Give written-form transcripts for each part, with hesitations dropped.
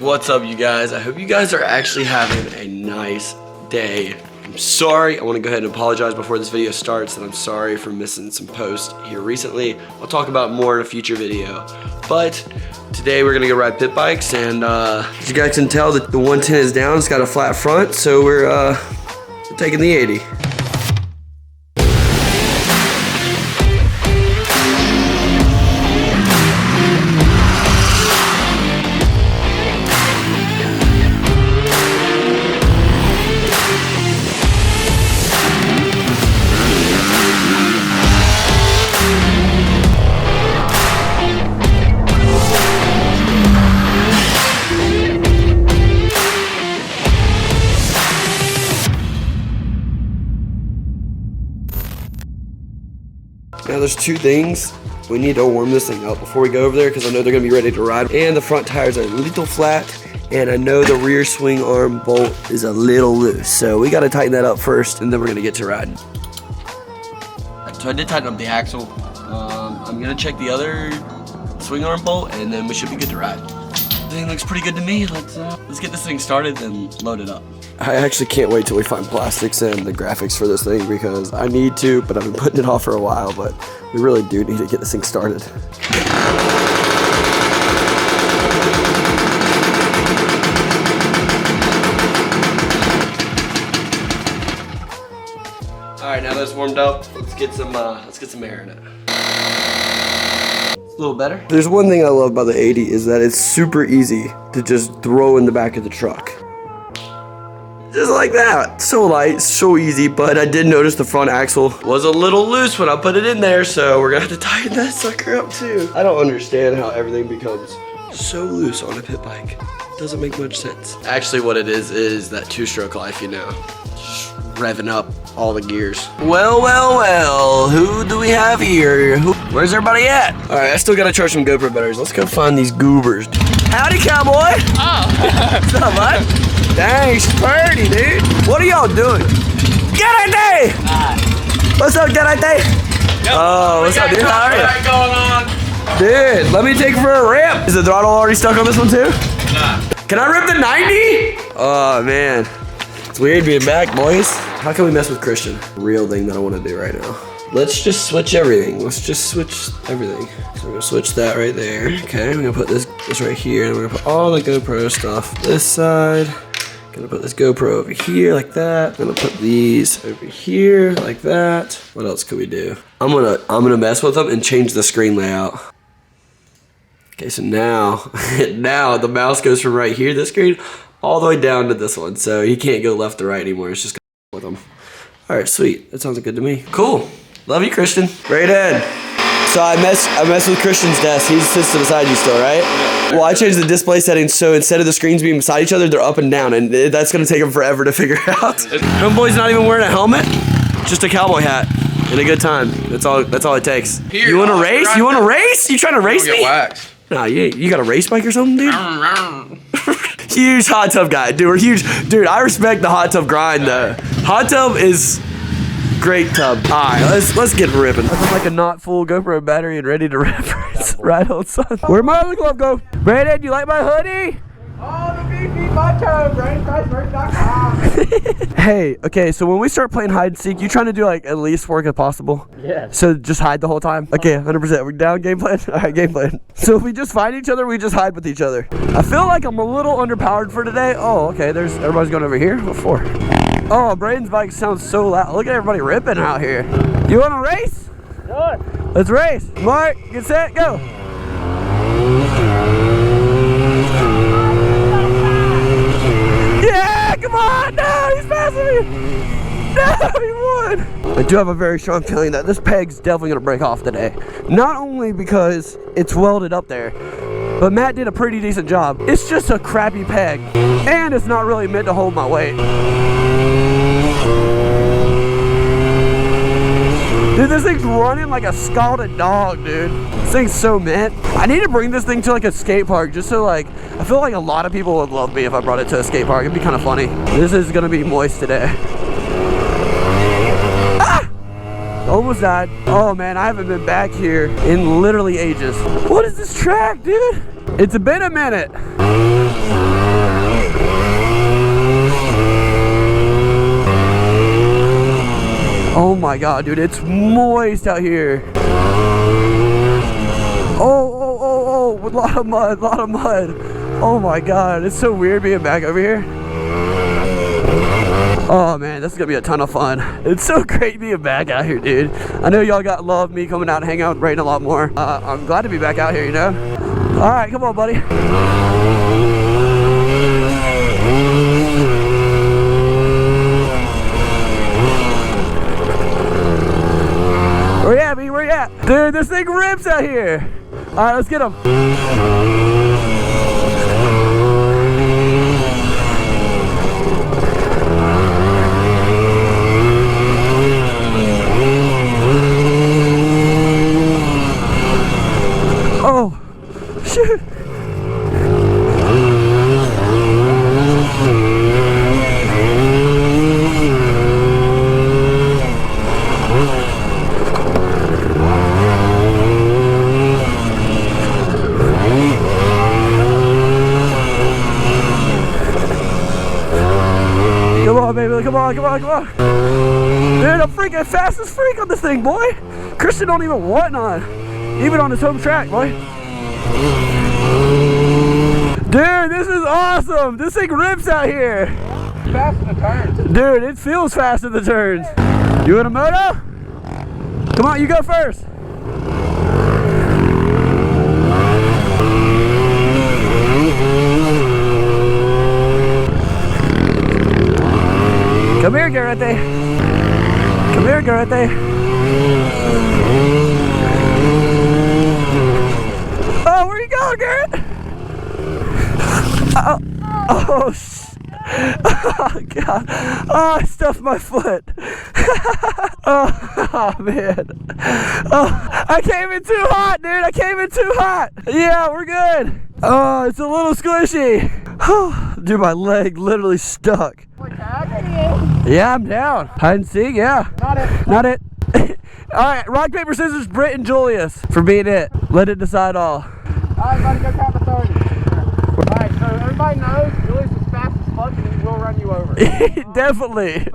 What's up, you guys? I hope you guys are actually having a nice day. I'm sorry, I want to go ahead and apologize before this video starts that I'm sorry for missing some posts here recently. I'll talk about more in a future video. But today we're gonna go ride pit bikes, and as you guys can tell, the 110 is down. It's got a flat front, so we're taking the 80. Now there's two things. We need to warm this thing up before we go over there because I know they're gonna be ready to ride. And the front tires are a little flat, and I know the rear swing arm bolt is a little loose. So we gotta tighten that up first, and then we're gonna get to riding. So I did tighten up the axle. I'm gonna check the other swing arm bolt, and then we should be good to ride. Everything looks pretty good to me. Let's get this thing started and load it up. I actually can't wait till we find plastics and the graphics for this thing because I need to, but I've been putting it off for a while, but we really do need to get this thing started. All right, now that it's warmed up, let's get some air in it. A little better. There's one thing I love about the 80 is that it's super easy to just throw in the back of the truck. Just like that. So light, so easy, but I did notice the front axle was a little loose when I put it in there, so we're gonna have to tighten that sucker up too. I don't understand how everything becomes so loose on a pit bike. Doesn't make much sense. Actually, what it is that two-stroke life, you know. Just revving up all the gears. Well, who do we have here? Where's everybody at? All right, I still gotta charge some GoPro batteries. Let's go find these goobers. Howdy, cowboy. Oh. What's up, bud? Dang, she's pretty, dude. What are y'all doing? Garret! What's up, Garret? Oh, what's up, dude? How are you? What's going on? Dude, let me take her for a rip. Is the throttle already stuck on this one too? Nah. Can I rip the 90? Oh, man. It's weird being back, boys. How can we mess with Christian? Real thing that I want to do right now. Let's just switch everything. Let's just switch everything. So we're gonna switch that right there. Okay, we're gonna put this right here, and we're gonna put all the GoPro stuff this side. Gonna put this GoPro over here like that. Gonna put these over here like that. What else could we do? I'm gonna mess with them and change the screen layout. Okay, so now the mouse goes from right here, this screen, all the way down to this one. So he can't go left or right anymore. It's just gonna with him. All right, sweet. That sounds good to me. Cool. Love you, Christian. Braydon. So I mess with Christian's desk. He sits to the side of you still, right? Well, I changed the display settings so instead of the screens being beside each other, they're up and down, and that's gonna take him forever to figure out. Homeboy's not even wearing a helmet, just a cowboy hat and a good time. That's all it takes. Here, you want to race? You want to race? You trying to race me? Get waxed. Nah, you got a race bike or something, dude? Huge hot tub guy, dude. We're huge, dude. I respect the hot tub grind though. Hot tub is great tub. All right, let's get ripping. I'm like a not full GoPro battery and ready to ride on sun. Where'd my other glove go? Braydon, you like my hoodie? Oh, the beefy motto, BraydonPriceMerch.com. Hey, okay, so when we start playing hide and seek, you trying to do like at least work if possible? Yeah. So just hide the whole time? Okay, 100%. We're down, game plan? All right, game plan. So if we just find each other, we just hide with each other. I feel like I'm a little underpowered for today. Oh, okay, everybody's going over here? What for? Oh, Braydon's bike sounds so loud. Look at everybody ripping out here. You want to race? Sure. Let's race. Mark, get set, go. Yeah, come on. No, he's passing me. No, he won. I do have a very strong feeling that this peg's definitely going to break off today. Not only because it's welded up there, but Matt did a pretty decent job. It's just a crappy peg, and it's not really meant to hold my weight. Dude, this thing's running like a scalded dog, dude. This thing's so mint. I need to bring this thing to like a skate park just so like, I feel like a lot of people would love me if I brought it to a skate park. It'd be kind of funny. This is gonna be moist today. Ah! Almost died. Oh man, I haven't been back here in literally ages. What is this track, dude? It's been a minute. my god, dude, it's moist out here. Oh, a lot of mud, Oh my god, it's so weird being back over here. Oh man, this is gonna be a ton of fun. It's so great being back out here, dude. I know y'all got love me coming out and hanging out with Braydon a lot more. I'm glad to be back out here, you know? All right, come on, buddy. Where you at, B? Where you at? Dude, this thing rips out here. All right, let's get him. Oh, shoot. Come on, baby, come on. Dude, I'm freaking fast as freak on this thing, boy. Christian don't even want none. Even on his home track, boy. Dude, this is awesome. This thing rips out here. Fast in the turns. Dude, it feels fast in the turns. You in a moto? Come on, you go first. Come here, Garret. Come here, Garret. Oh, where you going, Garret? Oh, God. Oh, I stuffed my foot. Oh, man. Oh, I came in too hot, dude. I came in too hot. Yeah, we're good. Oh, it's a little squishy. Dude, my leg literally stuck. Yeah, I'm down. Hide and seek, yeah. Not it. All right, rock, paper, scissors, Britt and Julius for being it. Let it decide all. All right, buddy, go count to 30. All right, so everybody knows Julius is fast as fuck and he will run you over. Definitely.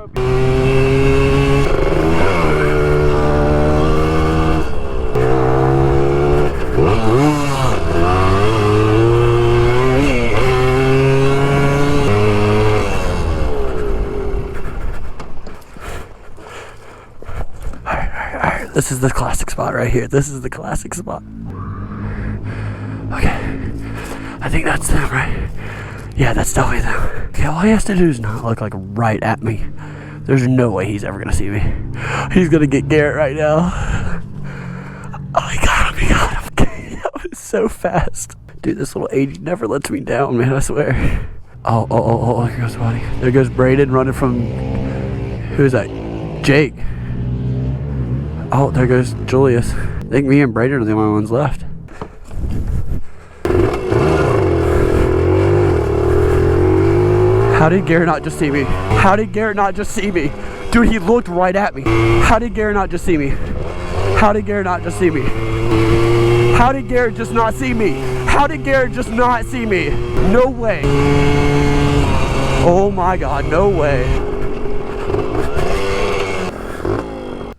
This is the classic spot right here. This is the classic spot. Okay. I think that's them, right? Yeah, that's definitely them. Okay, all he has to do is not look like right at me. There's no way he's ever gonna see me. He's gonna get Garret right now. Oh, he got him, Okay, that was so fast. Dude, this little 80 never lets me down, man, I swear. Oh, here goes somebody. There goes Braydon running from, who's that? Jake. Oh, there goes Julius. I think me and Braydon are the only ones left. How did Garret not just see me? How did Garret not just see me? Dude, he looked right at me. How did Garret not just see me? How did Garret not just see me? How did Garret just not see me? How did Garret just not see me? No way. Oh my God, no way.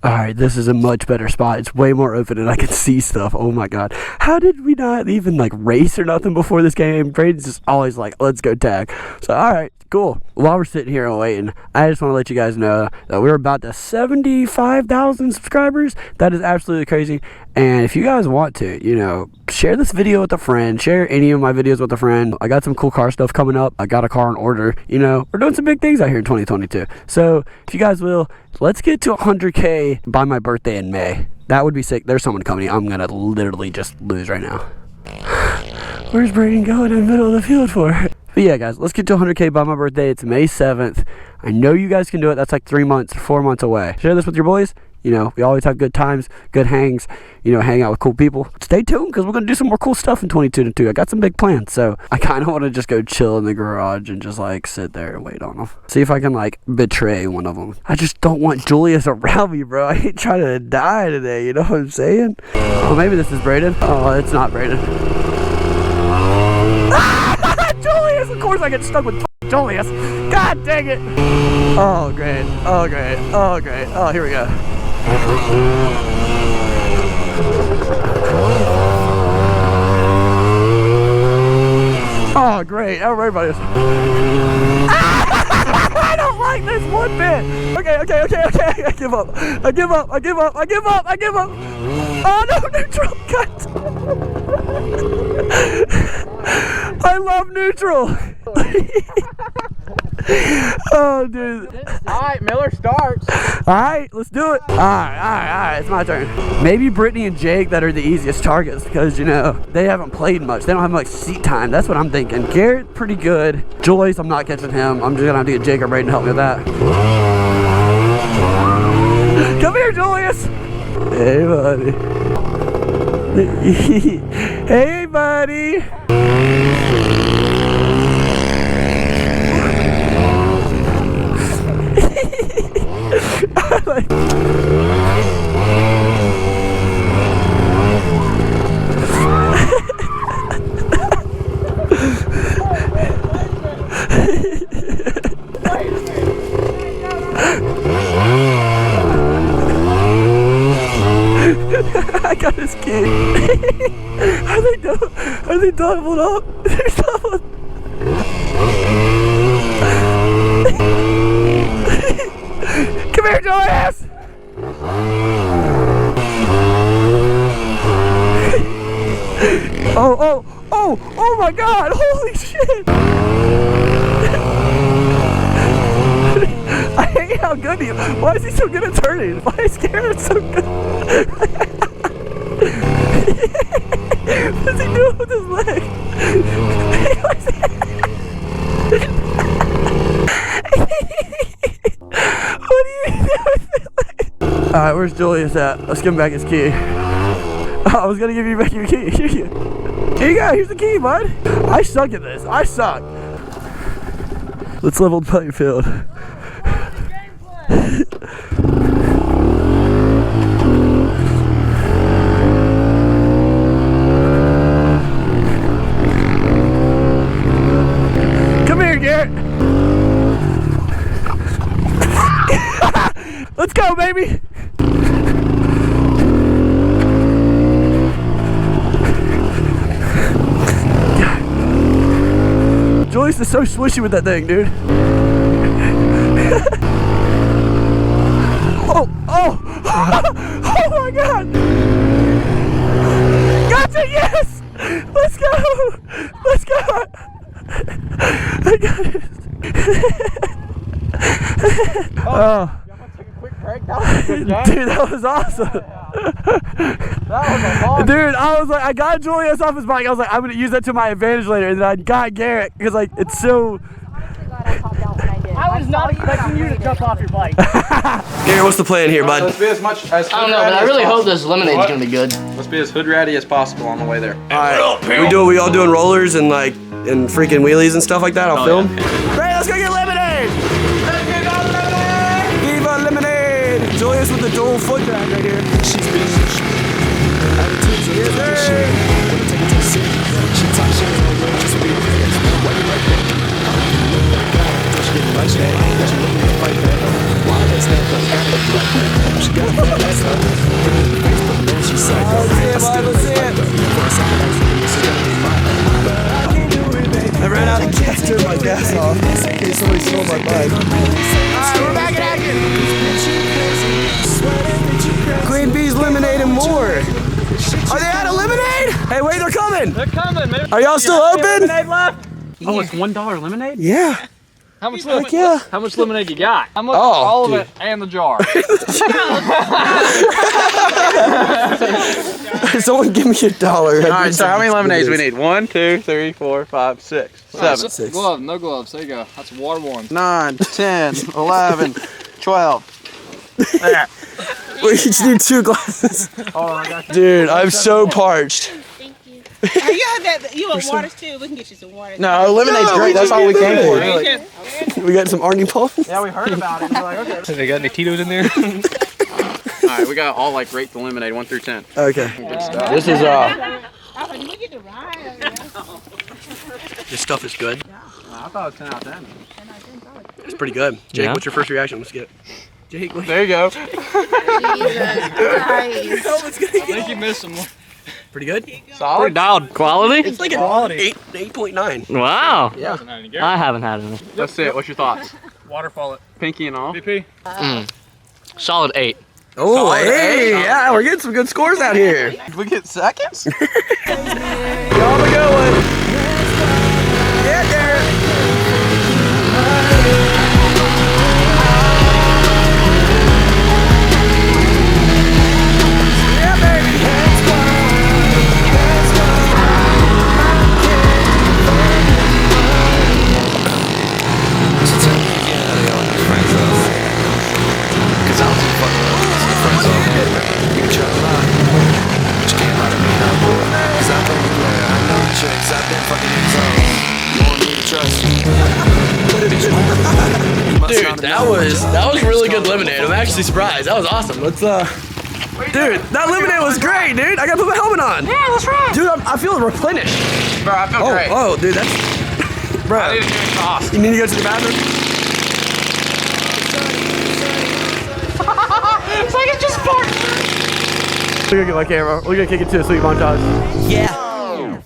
Alright, this is a much better spot. It's way more open and I can see stuff. Oh my God. How did we not even like race or nothing before this game? Braydon's just always like, let's go tag. So alright, cool. While we're sitting here and waiting, I just want to let you guys know that we're about to 75,000 subscribers. That is absolutely crazy. And if you guys want to, you know, share this video with a friend, share any of my videos with a friend. I got some cool car stuff coming up. I got a car in order. You know, we're doing some big things out here in 2022. So if you guys will, let's get to 100K by my birthday in May. That would be sick. There's someone coming. I'm gonna literally just lose right now. Where's Braydon going in the middle of the field for? But yeah, guys, let's get to 100K by my birthday. It's May 7th. I know you guys can do it. That's like 3 months, 4 months away. Share this with your boys. You know, we always have good times, good hangs, you know, hang out with cool people. Stay tuned because we're going to do some more cool stuff in 2022. I got some big plans. So I kind of want to just go chill in the garage and just like sit there and wait on them. See if I can like betray one of them. I just don't want Julius around me, bro. I ain't trying to die today. You know what I'm saying? Oh, maybe this is Braydon. Oh, it's not Braydon. Julius! Of course I get stuck with Julius. God dang it. Oh, great. Oh, great. Oh, great. Oh, here we go. Oh, great. Everybody is. I don't like this one bit. Okay. I give up. Oh, no, neutral. Cut. I love neutral. Oh, dude. All right, Miller starts. All right, let's do it. All right, it's my turn. Maybe Brittany and Jake that are the easiest targets because, you know, they haven't played much. They don't have much seat time. That's what I'm thinking. Garret, pretty good. Julius, I'm not catching him. I'm just going to have to get Jake or Braydon to help me with that. Come here, Julius. Hey, buddy. Hey, buddy. I got his key. Are they doubled up? They're doubled. Come here, Julius! Oh my God! Holy shit! I hate how good he is. Why is he so good at turning? Why is Garret so good? What's he doing with his leg? What are you doing with his leg? Alright, where's Julius at? Let's give him back his key. Oh, I was gonna give you back your key. Here you go. Here's the key, bud. I suck at this. I suck. Let's level the playing field. Come here, Garret. Let's go, baby. Julius is so swishy with that thing, dude. Oh my God! Gotcha! Yes! Let's go! I got it. Oh. Dude, that was awesome. Dude, I was like, I got Julius off his bike. I was like, I'm gonna use that to my advantage later, and then I got Garret because like it's so. I was not expecting you to jump off your bike. Garret, what's the plan here, bud? Let's be as much as I don't know, but I really hope this lemonade's gonna be good. Let's be as hood ratty as possible on the way there. Alright, we all doing rollers and like and freaking wheelies and stuff like that. I'll film. Yeah. Right, let's go get lemonade. Let's get lemonade. Viva lemonade. Julius with the dual foot drag right here. She's busy. I ran out of gas, turned my gas off in case somebody stole my bike. Alright, we're back at action. Green Bees, lemonade, and more. Are they out of lemonade? Hey, wait, they're coming. They're coming, man. Are y'all still open? Lemonade left? Oh, it's $1 lemonade? Yeah. How much lemonade? Yeah. How much lemonade you got? How much? Oh, all dude. of it and the jar. Someone give me $1. Alright, so how many lemonades we need? 1, 2, 3, 4, 5, 6, 7. 6. Glove, no gloves. There you go. That's water one. 9, 10, 11, 12. We each need 2 glasses. Oh, I got you. Dude, I'm so parched. Thank you. You want water too? We can get you some water. No, lemonade's great. That's all we came for. Okay. We got some Arnie Palms? Yeah, we heard about it. We're like, okay. They got any Tito's in there? Alright, we got all like rate the lemonade 1 through 10. Okay. Good stuff. This is Did we get to ride? this stuff is good. I thought it was 10 out of 10. It's pretty good. Jake, Yeah. what's your first reaction? Let's get it. Jake, wait. There you go. Jesus Christ. I think you missed some more. Pretty good? Solid. Dialed quality? It's like an 8.9. Wow. Yeah. I haven't had any. That's it. What's your thoughts? Waterfall it. Pinky and all. BP. Solid 8. Oh, Solid hey, eight. yeah, we're getting some good scores out here. Did we get seconds? Y'all a good one. Yeah, Garret. Yeah, baby. Dude, that was really good lemonade. I'm actually surprised. That was awesome. Let's dude, that lemonade was great, dude. I gotta put my helmet on. Yeah, that's right. Dude, I feel replenished. Bro, I feel great. Oh, dude, that's bro. I didn't even cost. You need to go to the bathroom. It's like it just farted. We're gonna get my camera. We're gonna kick it to a sweet montage. Yeah.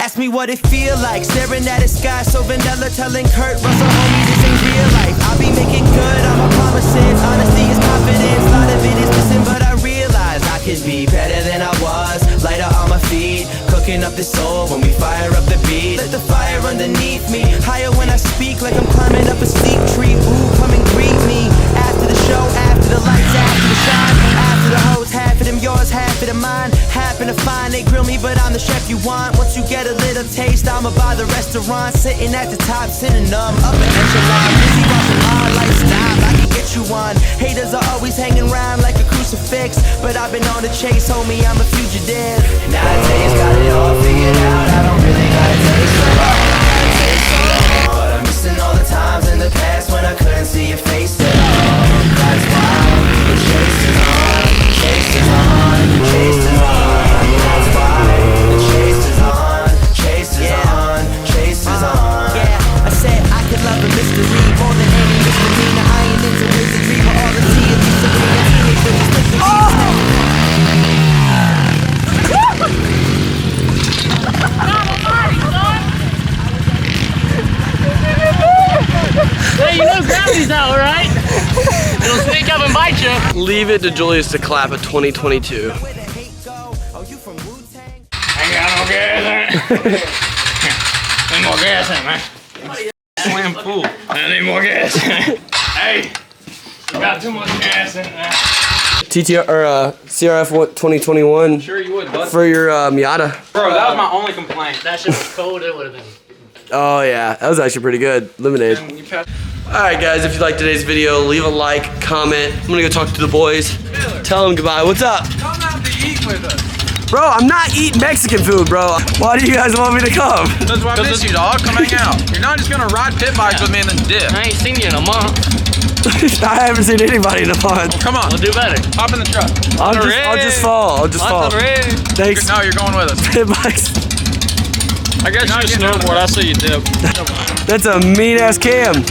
Ask me what it feel like, staring at the sky so vanilla, telling Kurt Russell, homie, this ain't real life. I'll be making good on my promises. Honesty is confidence, a lot of it is missing, but I realize I could be better than I was. Lighter on my feet, cooking up the soul when we fire up the beat. Let the fire underneath me, higher when I speak, like I'm climbing up a steep tree. Ooh, come and greet me. After the show, after the lights, after the shine, after the hoes, half of them yours, half of them mine. Happen to find they grill me, but I'm the chef you want. Once you get a little taste, I'ma buy the restaurant, sitting at the top, synonym up an echelon. Busy watching my lifestyle, I can get you one. Haters are always hanging around like a crucifix, but I've been on the chase, homie, I'm a fugitive. Nowadays, got it all figured out. I don't really gotta taste so long, but I'm missing all the times in the past when I couldn't see your face at all. That's why the chase is on, the chase is on, the chase is on. That's why the chase is on, chase is on, chase is on. Yeah, I said I could love a mystery more than any misdemeanor. I ain't into wizardry, but all the tea is Sabrina. Teenagers just listen to Hey, you know gravity's out, right? It'll sneak up and bite you. Leave it to Julius to clap at 2022. Ain't got no gas in it. Need more gas in it, man. Slam full. I need more gas in it. Hey, you got too much gas in it, man. TTR or CRF 2021 Sure you would, bud. for your Miata. Bro, that was my only complaint. That shit was cold, it would have been. Oh yeah, that was actually pretty good. Lemonade. And you passed. Alright guys, if you liked today's video, leave a like, comment. I'm gonna go talk to the boys. Tell them goodbye. What's up? Come out to eat with us. Bro, I'm not eating Mexican food, bro. Why do you guys want me to come? That's why I miss you, dog. Come hang out. You're not just gonna ride pit bikes with me and then dip. I ain't seen you in a month. I haven't seen anybody in a month. Come on. We'll do better. Hop in the truck. I'll just fall. I'll just fall. Thanks. No, you're going with us. PITBIKES. I guess you snowboard. I see you dip. That's a mean ass cam.